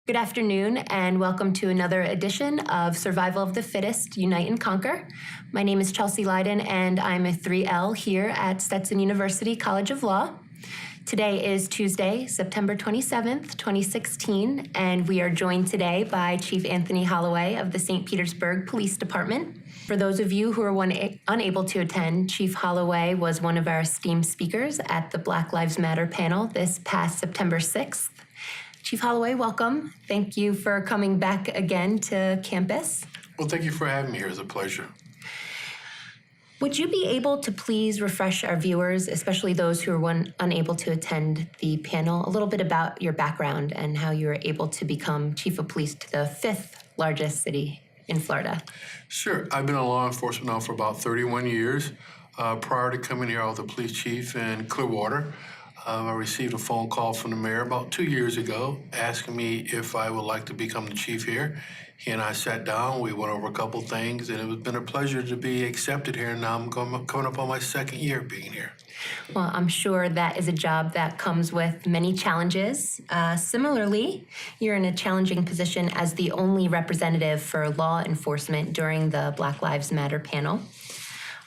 Good afternoon, and welcome to another edition of Survival of the Fittest, Unite and Conquer. My name is Chelsea Leiden, and I'm a 3L here at Stetson University College of Law. Today is Tuesday, September 27th, 2016, and we are joined today by Chief Anthony Holloway of the St. Petersburg Police Department. For those of you who are unable to attend, Chief Holloway was one of our esteemed speakers at the Black Lives Matter panel this past September 6th. Chief Holloway, welcome. Thank you for coming back again to campus. Well, thank you for having me here. It's a pleasure. Would you be able to please refresh our viewers, especially those who are unable to attend the panel, a little bit about your background and how you were able to become Chief of Police to the fifth largest city in Florida? Sure. I've been in law enforcement now for about 31 years. Prior to coming here, I was the police chief in Clearwater. I received a phone call from the mayor about 2 years ago asking me if I would like to become the chief here. He and I sat down, we went over a couple things, and it's been a pleasure to be accepted here. And now I'm coming up on my second year being here. Well, I'm sure that is a job that comes with many challenges. Similarly, you're in a challenging position as the only representative for law enforcement during the Black Lives Matter panel.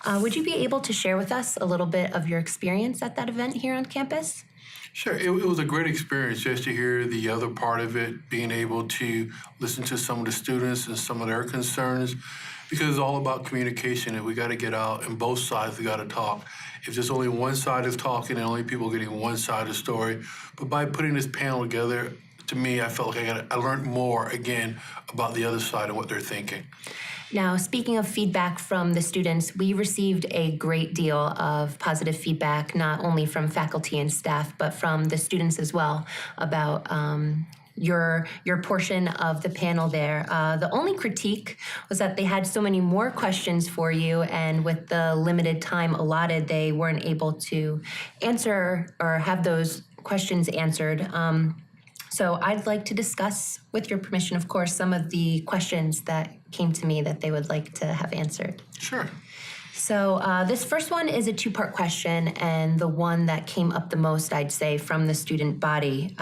Would you be able to share with us a little bit of your experience at that event here on campus? Sure. It was a great experience just to hear the other part of it, being able to listen to some of the students and some of their concerns, because it's all about communication, and we got to get out, and both sides, we got to talk. If there's only one side is talking and only people getting one side of the story, but by putting this panel together, to me, I felt like I learned more, again, about the other side and what they're thinking. Now, speaking of feedback from the students, we received a great deal of positive feedback, not only from faculty and staff, but from the students as well, about your portion of the panel there. The only critique was that they had so many more questions for you, and with the limited time allotted, they weren't able to answer or have those questions answered. So I'd like to discuss, with your permission, of course, some of the questions that came to me that they would like to have answered. Sure. So this first one is a two-part question, and the one that came up the most, I'd say, from the student body.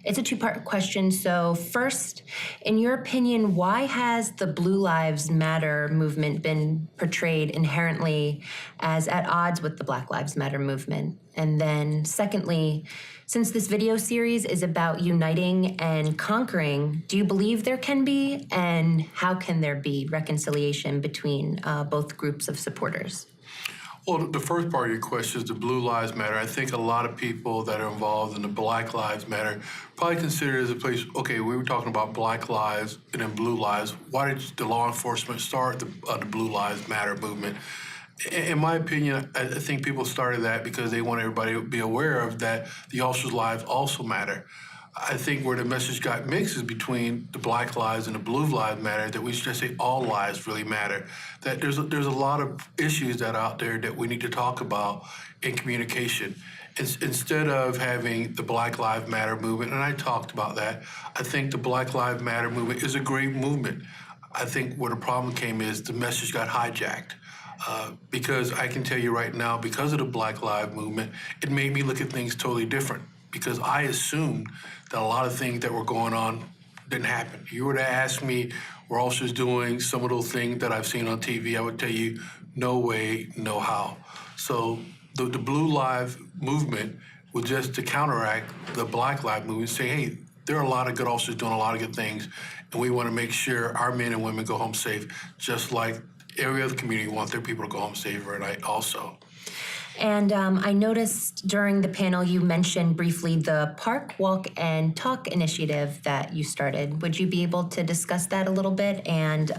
It's a two-part question. So first, in your opinion, why has the Blue Lives Matter movement been portrayed inherently as at odds with the Black Lives Matter movement? And then secondly, since this video series is about uniting and conquering, do you believe there can be, and how can there be, reconciliation between both groups of supporters? Well, the first part of your question is the Blue Lives Matter. I think a lot of people that are involved in the Black Lives Matter probably consider it as a place, okay, we were talking about Black lives and then Blue lives. Why did the law enforcement start the Blue Lives Matter movement? In my opinion, I think people started that because they want everybody to be aware of that the officers' lives also matter. I think where the message got mixed is between the Black lives and the Blue Lives Matter, that we should just say all lives really matter. That there's a lot of issues that are out there that we need to talk about in communication. Instead of having the Black Lives Matter movement, and I talked about that, I think the Black Lives Matter movement is a great movement. I think where the problem came is the message got hijacked. Because I can tell you right now, because of the Black Lives Movement, it made me look at things totally different, because I assumed that a lot of things that were going on didn't happen. You were to ask me, were officers doing some of those things that I've seen on TV, I would tell you, no way, no how. So the Blue Lives Movement was just to counteract the Black Lives Movement, say, hey, there are a lot of good officers doing a lot of good things, and we want to make sure our men and women go home safe, just like every other community wants their people to go home safe every night also. And I noticed during the panel you mentioned briefly the Park, Walk, and Talk initiative that you started. Would you be able to discuss that a little bit, and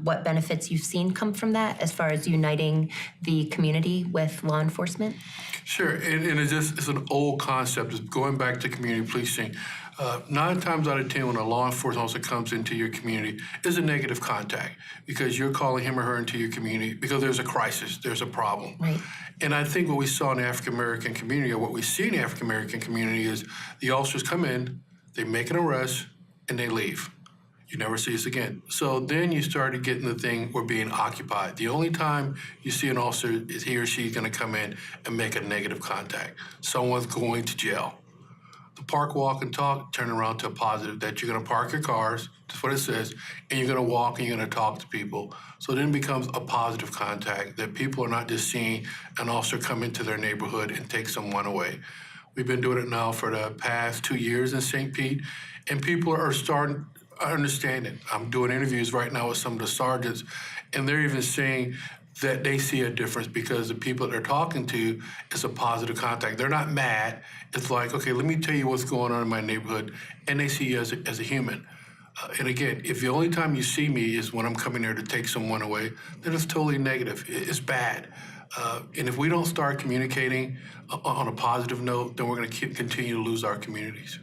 what benefits you've seen come from that as far as uniting the community with law enforcement? Sure, and it's an old concept. It's going back to community policing. 9 times out of 10, when a law enforcement officer comes into your community, is a negative contact, because you're calling him or her into your community because there's a crisis, there's a problem. Right. And I think what we saw in the African-American community, or what we see in the African-American community, is the officers come in, they make an arrest, and they leave. You never see us again. So then you started getting the thing, we're being occupied. The only time you see an officer is he or she's gonna come in and make a negative contact. Someone's going to jail. The park, walk, and talk turn around to a positive, that you're going to park your cars, that's what it says, and you're going to walk and you're going to talk to people. So then it becomes a positive contact, that people are not just seeing an officer come into their neighborhood and take someone away. We've been doing it now for the past 2 years in St. Pete, and people are starting to understand it. I'm doing interviews right now with some of the sergeants, and they're even saying that they see a difference because the people that they're talking to is a positive contact. They're not mad. It's like, okay, let me tell you what's going on in my neighborhood, and they see you as a human. And again, if the only time you see me is when I'm coming there to take someone away, then it's totally negative. It's bad. And if we don't start communicating on a positive note, then we're going to continue to lose our communities.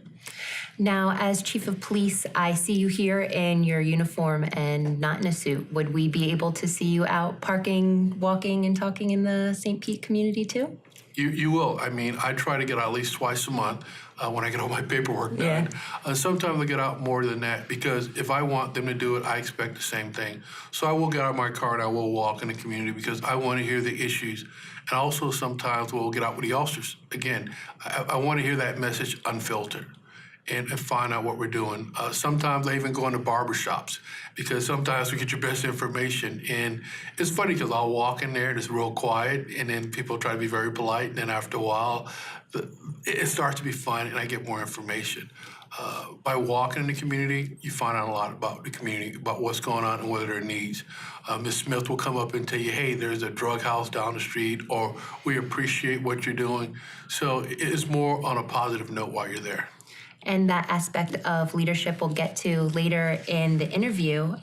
Now, as chief of police, I see you here in your uniform and not in a suit. Would we be able to see you out parking, walking, and talking in the St. Pete community too? You will. I mean, I try to get out at least twice a month when I get all my paperwork done. Yeah. Sometimes I get out more than that because if I want them to do it, I expect the same thing. So I will get out of my car and I will walk in the community because I want to hear the issues. And also sometimes we'll get out with the officers. Again, I want to hear that message unfiltered and find out what we're doing. Sometimes I even go into barbershops because sometimes we get your best information. And it's funny because I'll walk in there and it's real quiet and then people try to be very polite. And then after a while, it starts to be fun and I get more information. By walking in the community, you find out a lot about the community, about what's going on and what are their needs. Ms. Smith will come up and tell you, hey, there's a drug house down the street, or we appreciate what you're doing. So it's more on a positive note while you're there. And that aspect of leadership we'll get to later in the interview.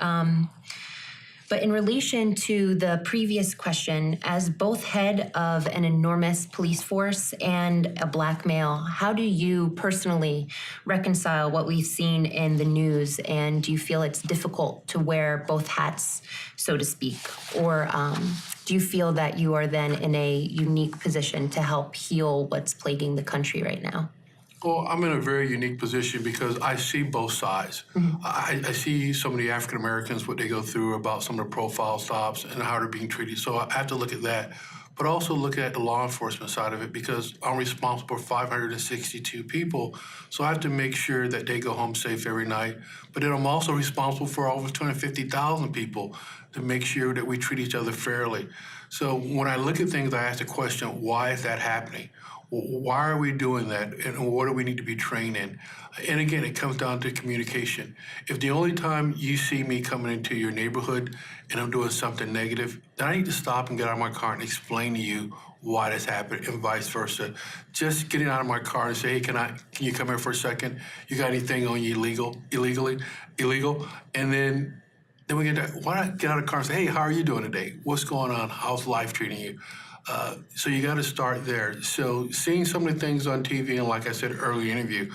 But in relation to the previous question, as both head of an enormous police force and a Black male, how do you personally reconcile what we've seen in the news? And do you feel it's difficult to wear both hats, so to speak? Or do you feel that you are then in a unique position to help heal what's plaguing the country right now? Well, I'm in a very unique position because I see both sides. Mm-hmm. I see some of the African Americans, what they go through about some of the profile stops and how they're being treated. So I have to look at that, but also look at the law enforcement side of it because I'm responsible for 562 people. So I have to make sure that they go home safe every night. But then I'm also responsible for over 250,000 people to make sure that we treat each other fairly. So when I look at things, I ask the question, why is that happening? Why are we doing that, and what do we need to be trained in? And again, it comes down to communication. If the only time you see me coming into your neighborhood and I'm doing something negative, then I need to stop and get out of my car and explain to you why this happened and vice versa. Just getting out of my car and say, hey, can you come here for a second? You got anything on you illegal? And then we get to, why not get out of the car and say, hey, how are you doing today? What's going on? How's life treating you? So you got to start there. So seeing some of the things on TV, and like I said earlier in the interview,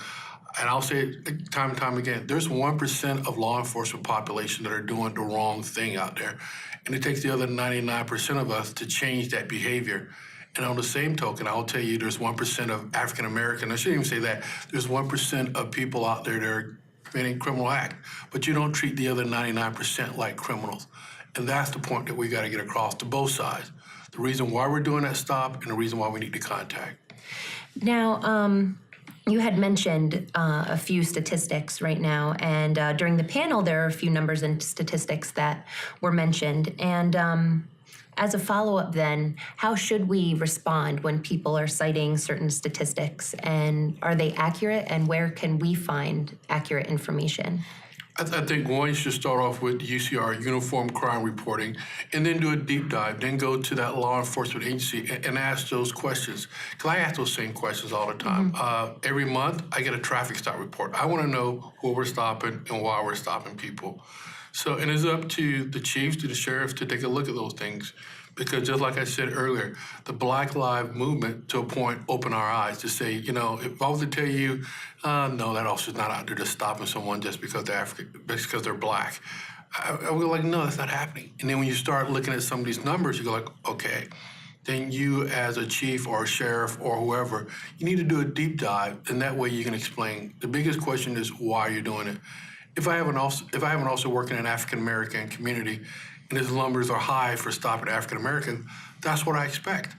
and I'll say it time and time again, there's 1% of law enforcement population that are doing the wrong thing out there. And it takes the other 99% of us to change that behavior. And on the same token, I'll tell you there's 1% of African American, I shouldn't even say that, there's 1% of people out there that are committing criminal act, but you don't treat the other 99% like criminals. And that's the point that we got to get across to both sides. The reason why we're doing that stop and the reason why we need to contact. Now, you had mentioned a few statistics right now, and during the panel, there are a few numbers and statistics that were mentioned. And as a follow-up then, how should we respond when people are citing certain statistics, and are they accurate, and where can we find accurate information? I think one, you should start off with UCR, Uniform Crime Reporting, and then do a deep dive, then go to that law enforcement agency and ask those questions. Because I ask those same questions all the time. Mm-hmm. Every month, I get a traffic stop report. I want to know who we're stopping and why we're stopping people. So, and it's up to the chiefs, to the sheriffs to take a look at those things. Because just like I said earlier, the Black Lives Movement, to a point, opened our eyes to say, you know, if I was to tell you, no, that officer's not out there just stopping someone just because they're African, just because they're Black. I would go like, no, that's not happening. And then when you start looking at some of these numbers, you go like, okay, then you as a chief or a sheriff or whoever, you need to do a deep dive, and that way you can explain. The biggest question is why you're doing it. If I have an officer working in an African-American community and his numbers are high for stopping African-American, that's what I expect.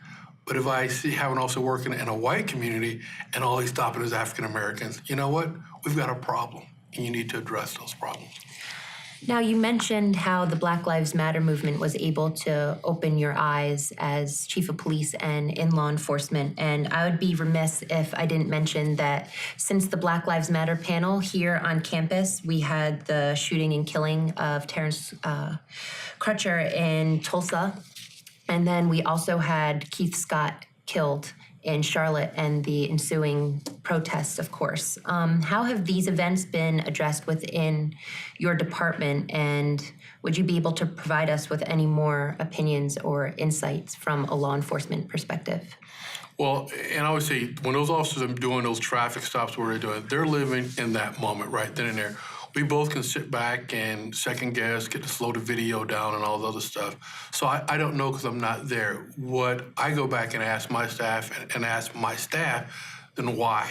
But if I have an officer working in a white community and all he's stopping is African Americans, you know what? We've got a problem, and you need to address those problems. Now, you mentioned how the Black Lives Matter movement was able to open your eyes as chief of police and in law enforcement. And I would be remiss if I didn't mention that since the Black Lives Matter panel here on campus, we had the shooting and killing of Terrence Crutcher in Tulsa. And then we also had Keith Scott killed in Charlotte and the ensuing protests, of course. How have these events been addressed within your department, and would you be able to provide us with any more opinions or insights from a law enforcement perspective? Well, and I would say when those officers are doing those traffic stops, what they're doing, they're living in that moment right then and there. We both can sit back and second guess, get to slow the video down and all the other stuff. So I don't know because I'm not there. What I go back and ask my staff and ask my staff, then why?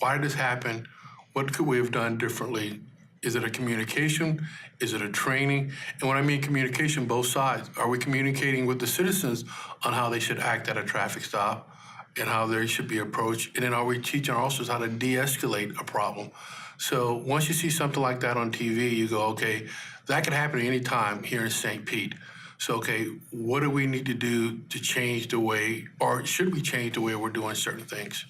Why did this happen? What could we have done differently? Is it a communication? Is it a training? And when I mean communication, both sides. Are we communicating with the citizens on how they should act at a traffic stop and how they should be approached? And then are we teaching our officers how to de-escalate a problem? So once you see something like that on TV, you go, okay, that could happen at any time here in St. Pete. So, okay, what do we need to do to change the way, or should we change the way we're doing certain things?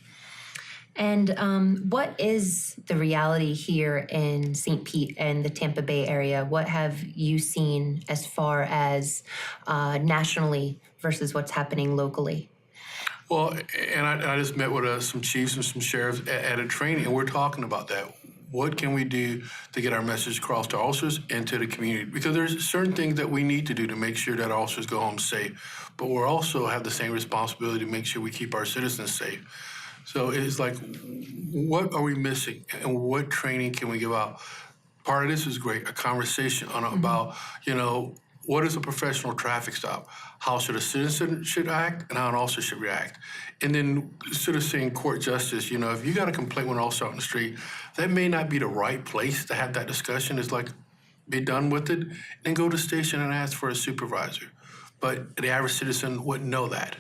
And what is the reality here in St. Pete and the Tampa Bay area? What have you seen as far as nationally versus what's happening locally? Well, and I just met with some chiefs and some sheriffs at a training, and we're talking about that. What can we do to get our message across to officers and to the community? Because there's certain things that we need to do to make sure that our officers go home safe, but we also have the same responsibility to make sure we keep our citizens safe. So it's like, what are we missing, and what training can we give out? Part of this is great, a conversation on about, what is a professional traffic stop? How should a citizen should act and how an officer should react? And then instead of saying court justice, if you got a complaint with an officer on the street, that may not be the right place to have that discussion. It's like, be done with it, and go to the station and ask for a supervisor. But the average citizen wouldn't know that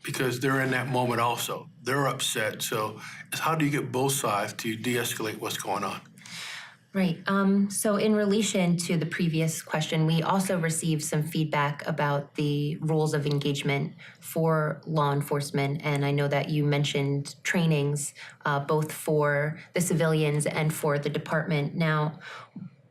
because they're in that moment also. They're upset. So it's how do you get both sides to de-escalate what's going on? Right. So in relation to the previous question, we also received some feedback about the rules of engagement for law enforcement. And I know that you mentioned trainings both for the civilians and for the department. Now,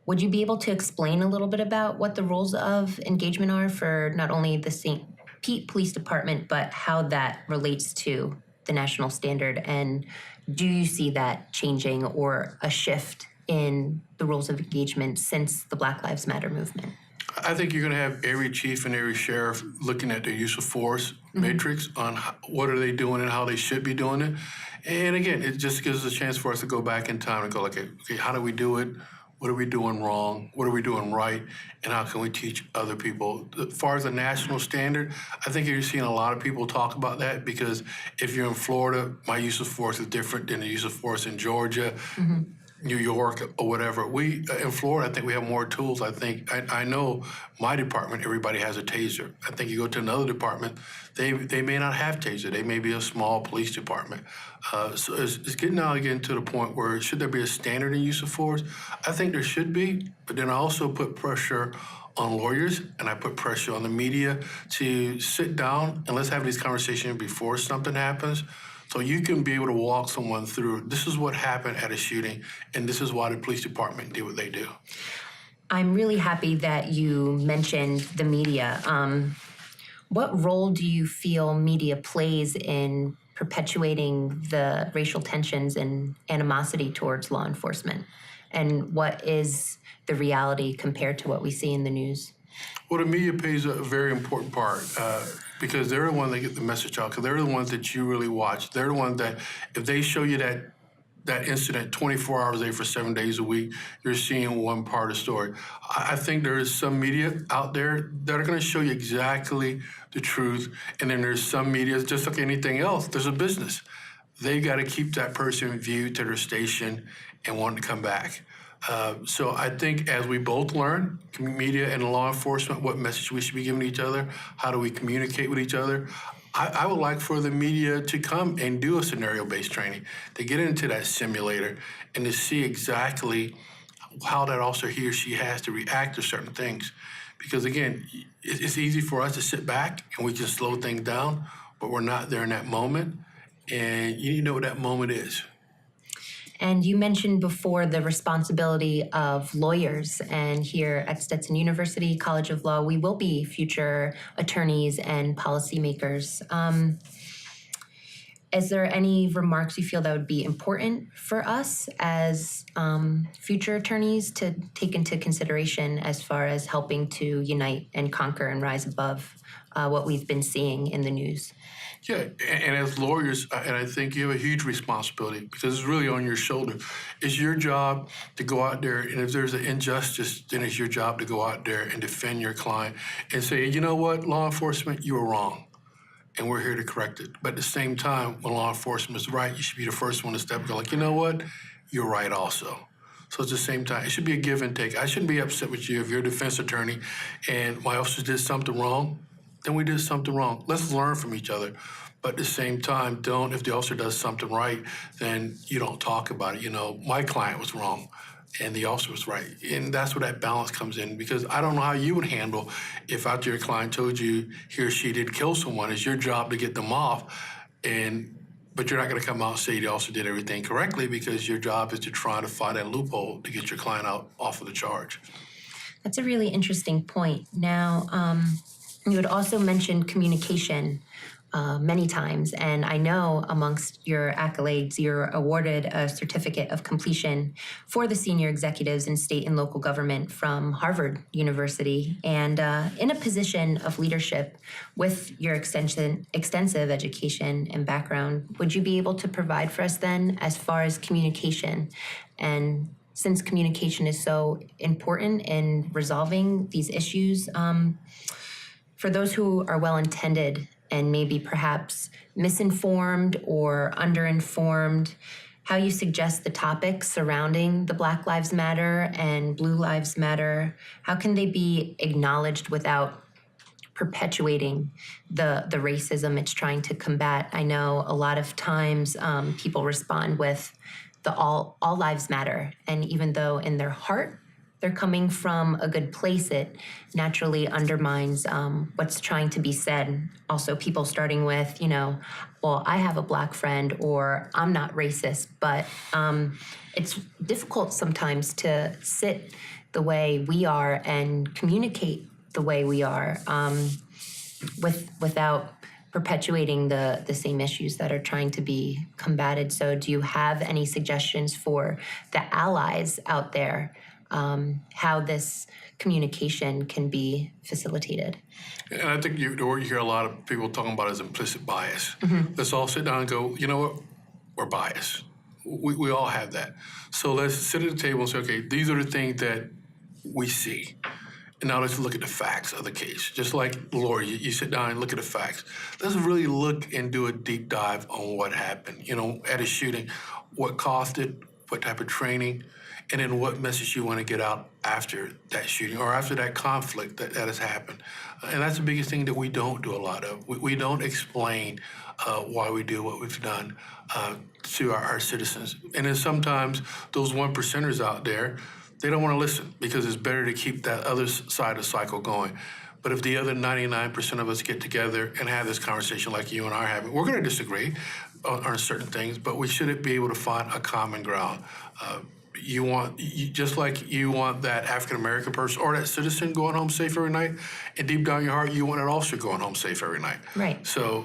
would you be able to explain a little bit about what the rules of engagement are for not only the St. Pete Police Department, but how that relates to the national standard? And do you see that changing or a shift in the rules of engagement since the Black Lives Matter movement? I think you're going to have every chief and every sheriff looking at their use of force matrix on what are they doing and how they should be doing it. And again, it just gives us a chance for us to go back in time and go, okay, how do we do it? What are we doing wrong? What are we doing right? And how can we teach other people? As far as the national standard, I think you're seeing a lot of people talk about that because if you're in Florida, my use of force is different than the use of force in Georgia. New York or whatever. We in Florida, I think we have more tools. I know my department, everybody has a taser. I think you go to another department, they may not have taser. They may be a small police department. So it's getting now again to the point where should there be a standard in use of force? I think there should be, but then I also put pressure on lawyers and I put pressure on the media to sit down and let's have these conversations before something happens. So you can be able to walk someone through, this is what happened at a shooting, and this is why the police department did what they do. I'm really happy that you mentioned the media. What role do you feel media plays in perpetuating the racial tensions and animosity towards law enforcement? And what is the reality compared to what we see in the news? Well, the media plays a very important part because they're the ones that get the message out, because they're the ones that you really watch. They're the ones that, if they show you that incident 24 hours a day for 7 days a week, you're seeing one part of the story. I think there is some media out there that are going to show you exactly the truth, and then there's some media, just like anything else, there's a business. They got to keep that person viewed to their station and want to come back. So I think as we both learn, media and law enforcement, what message we should be giving each other, how do we communicate with each other, I would like for the media to come and do a scenario-based training, to get into that simulator and to see exactly how that officer, he or she, has to react to certain things. Because again, it's easy for us to sit back and we can slow things down, but we're not there in that moment. And you need to know what that moment is. And you mentioned before the responsibility of lawyers, and here at Stetson University College of Law, we will be future attorneys and policymakers. Is there any remarks you feel that would be important for us as future attorneys to take into consideration as far as helping to unite and conquer and rise above what we've been seeing in the news? Yeah, and as lawyers, and I think you have a huge responsibility because it's really on your shoulder. It's your job to go out there, and if there's an injustice, then it's your job to go out there and defend your client and say, you know what, law enforcement, you were wrong, and we're here to correct it. But at the same time, when law enforcement is right, you should be the first one to step and go like, you know what, you're right also. So at the same time, it should be a give and take. I shouldn't be upset with you if you're a defense attorney and my officer did something wrong. Then we did something wrong. Let's learn from each other. But at the same time, if the officer does something right, then you don't talk about it. You know, my client was wrong and the officer was right. And that's where that balance comes in, because I don't know how you would handle if out there your client told you he or she did kill someone. It's your job to get them off, but you're not going to come out and say the officer did everything correctly, because your job is to try to find that loophole to get your client out off of the charge. That's a really interesting point. Now, you had also mentioned communication many times, and I know amongst your accolades, you're awarded a certificate of completion for the senior executives in state and local government from Harvard University. And in a position of leadership with your extensive education and background, would you be able to provide for us then as far as communication? And since communication is so important in resolving these issues, for those who are well-intended and maybe perhaps misinformed or underinformed, how you suggest the topics surrounding the Black Lives Matter and Blue Lives Matter, how can they be acknowledged without perpetuating the racism it's trying to combat? I know a lot of times people respond with the all lives matter, and even though in their heart they're coming from a good place, it naturally undermines what's trying to be said. Also, people starting with, well, I have a Black friend, or I'm not racist, but it's difficult sometimes to sit the way we are and communicate the way we are without perpetuating the same issues that are trying to be combated. So do you have any suggestions for the allies out there, how this communication can be facilitated? And I think the word you hear a lot of people talking about is implicit bias. Mm-hmm. Let's all sit down and go, you know what, we're biased. We all have that. So let's sit at the table and say, okay, these are the things that we see. And now let's look at the facts of the case. Just like Laura, you sit down and look at the facts. Let's really look and do a deep dive on what happened, at a shooting, what caused it, what type of training, and then what message you want to get out after that shooting or after that conflict that has happened. And that's the biggest thing that we don't do a lot of. We don't explain why we do what we've done to our citizens. And then sometimes those 1%ers out there, they don't want to listen because it's better to keep that other side of the cycle going. But if the other 99% of us get together and have this conversation like you and I are having, we're going to disagree on certain things, but we should be able to find a common ground. Just like you want that African-American person or that citizen going home safe every night, and deep down your heart, you want an officer going home safe every night. Right. So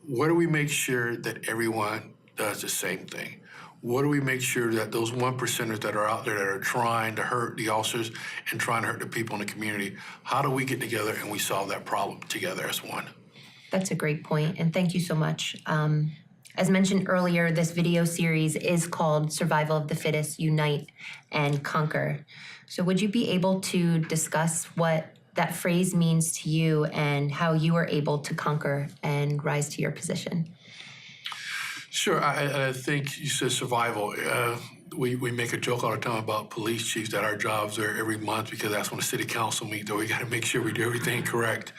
what do we make sure that everyone does the same thing? What do we make sure that those 1%ers that are out there that are trying to hurt the officers and trying to hurt the people in the community, how do we get together and we solve that problem together as one? That's a great point, and thank you so much. As mentioned earlier, this video series is called Survival of the Fittest, Unite and Conquer. So would you be able to discuss what that phrase means to you and how you were able to conquer and rise to your position? Sure. I think you said survival. We make a joke all the time about police chiefs that our jobs are every month because that's when the city council meets, that we got to make sure we do everything correct.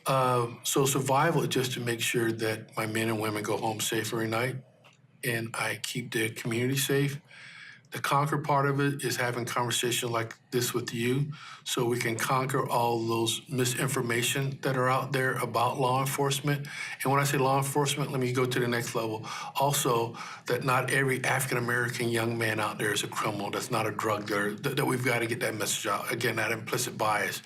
So survival is just to make sure that my men and women go home safe every night, and I keep the community safe. The conquer part of it is having conversation like this with you so we can conquer all those misinformation that are out there about law enforcement. And when I say law enforcement, let me go to the next level. Also, that not every African-American young man out there is a criminal, that's not a drug dealer, that we've got to get that message out. Again, that implicit bias.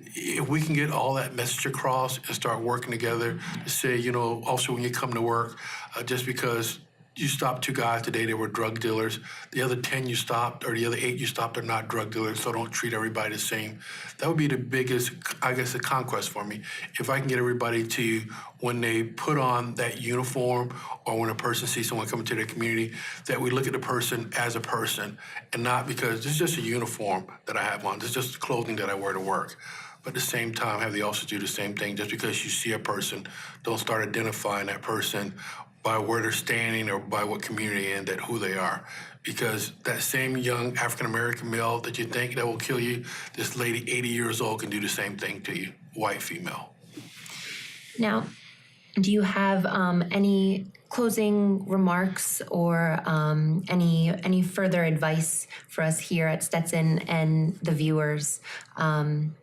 If we can get all that message across and start working together to say, you know, also when you come to work, just because you stopped 2 guys today that were drug dealers. The other 10 you stopped, or the other 8 you stopped are not drug dealers, so don't treat everybody the same. That would be the biggest, I guess, the conquest for me. If I can get everybody to, when they put on that uniform or when a person sees someone coming to their community, that we look at the person as a person and not because this is just a uniform that I have on. This is just clothing that I wear to work. But at the same time, have the officers do the same thing. Just because you see a person, don't start identifying that person by where they're standing or by what community and that who they are. Because that same young African-American male that you think that will kill you, this lady, 80 years old, can do the same thing to you, white female. Now, do you have any closing remarks or any further advice for us here at Stetson and the viewers from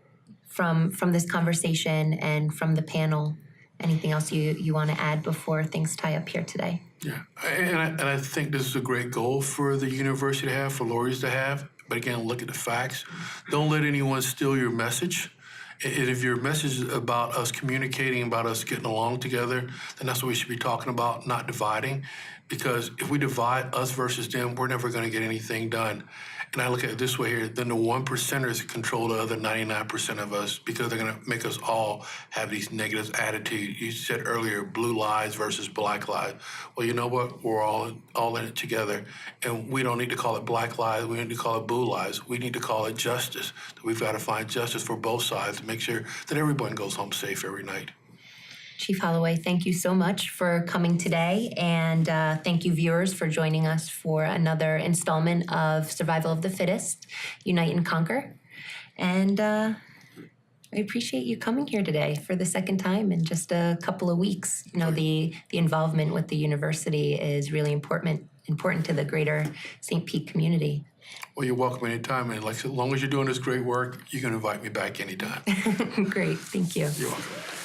this conversation and from the panel? Anything else you want to add before things tie up here today? Yeah, and I think this is a great goal for the university to have, for lawyers to have. But again, look at the facts. Don't let anyone steal your message. And if your message is about us communicating, about us getting along together, then that's what we should be talking about, not dividing. Because if we divide us versus them, we're never going to get anything done. And I look at it this way here, then the 1%ers control the other 99% of us because they're going to make us all have these negative attitudes. You said earlier, blue lives versus black lives. Well, you know what? We're all in it together. And we don't need to call it black lives. We need to call it blue lives. We need to call it justice. We've got to find justice for both sides to make sure that everyone goes home safe every night. Chief Holloway, thank you so much for coming today, and thank you, viewers, for joining us for another installment of Survival of the Fittest, Unite and Conquer. And I appreciate you coming here today for the second time in just a couple of weeks. You know, the involvement with the university is really important to the greater St. Pete community. Well, you're welcome anytime, and like as long as you're doing this great work, you can invite me back anytime. Great, thank you. You're welcome.